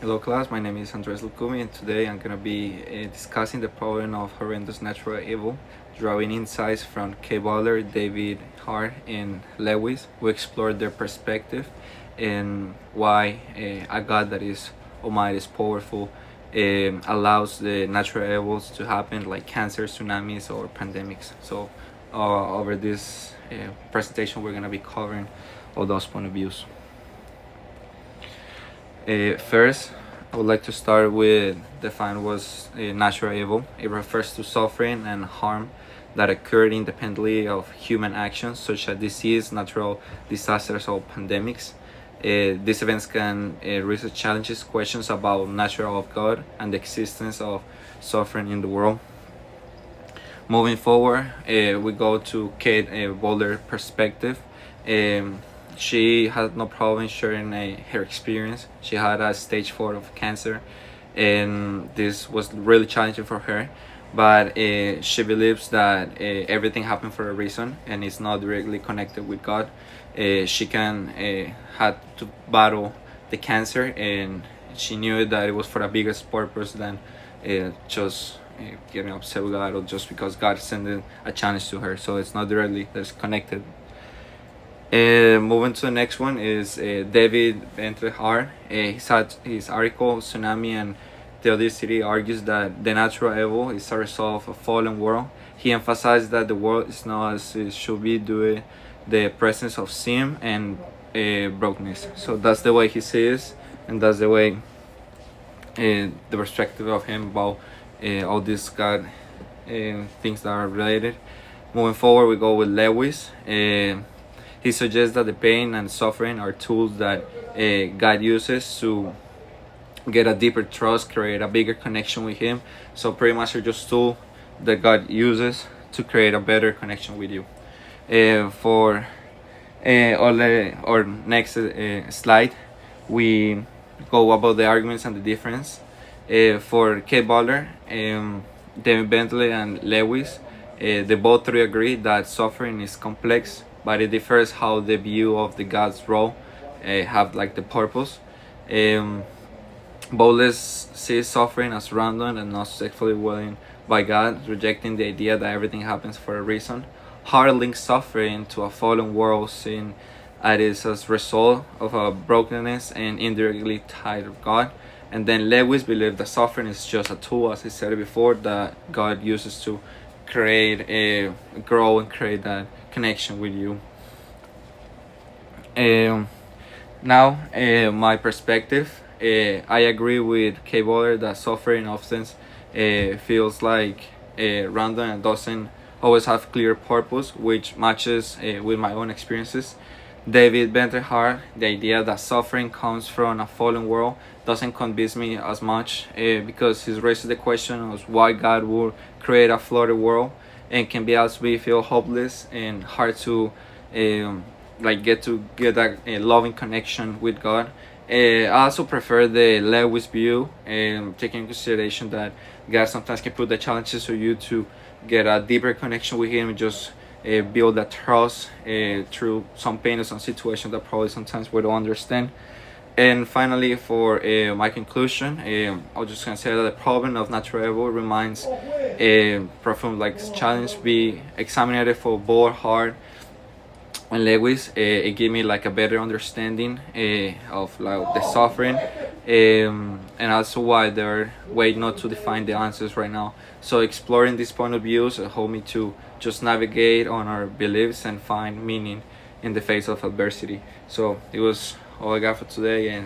Hello class, my name is Andres Lukumi and today I'm going to be discussing the problem of horrendous natural evil, drawing insights from K. Butler, David Hart, and Lewis, who explored their perspective and why a God that is almighty, is powerful, allows the natural evils to happen like cancer, tsunamis, or pandemics. So over this presentation we're going to be covering all those point of views. First, I would like to start with define what's natural evil. It refers to suffering and harm that occurred independently of human actions, such as disease, natural disasters, or pandemics. These events can raise challenges, questions about natural of God and the existence of suffering in the world. Moving forward, we go to Kate Boulder perspective. She had no problem sharing her experience. She had a stage 4 of cancer, and this was really challenging for her. But she believes that everything happened for a reason, and it's not directly connected with God. She can had to battle the cancer, and she knew that it was for a bigger purpose than just getting upset with God or just because God sent a challenge to her. So it's not directly that's connected. Moving to the next one is David Bentley-Hart. His article Tsunami and Theodicity argues that the natural evil is a result of a fallen world. He emphasized that the world is not as it should be due to the presence of sin and brokenness. So that's the way he sees, and that's the way the perspective of him about all these God things that are related. Moving forward, we go with Lewis. He suggests that the pain and suffering are tools that God uses to get a deeper trust, create a bigger connection with Him. So pretty much they're just tools that God uses to create a better connection with you. For our next slide, we go about the arguments and the difference. For K. Butler, David Bentley, and Lewis, they both three agree that suffering is complex, but it differs how the view of the God's role have like the purpose. Bowles sees suffering as random and not sexually willing by God, rejecting the idea that everything happens for a reason. Hart links suffering to a fallen world, seeing it is as a result of a brokenness and indirectly tied of God. And then Lewis believes that suffering is just a tool, as I said before, that God uses to create grow and create that connection with you. Now, my perspective, I agree with K. Butler that suffering often feels like random and doesn't always have clear purpose, which matches with my own experiences. David Bentley-Hart, the idea that suffering comes from a fallen world doesn't convince me as much because he raises the question of why God would create a flooded world, and can be also feel hopeless and hard to get that loving connection with God. I also prefer the Lewis view, taking in consideration that God sometimes can put the challenges for you to get a deeper connection with Him and just build that trust through some pain or some situation that probably sometimes we don't understand. And finally, for my conclusion, I was just gonna say that the problem of natural evil remains profound, challenge be examined for both Hart and Lewis. It gave me like a better understanding of like the suffering, and also why they're way not to define the answers right now. So exploring these point of views helped me to just navigate on our beliefs and find meaning in the face of adversity. So it was all I got for today, and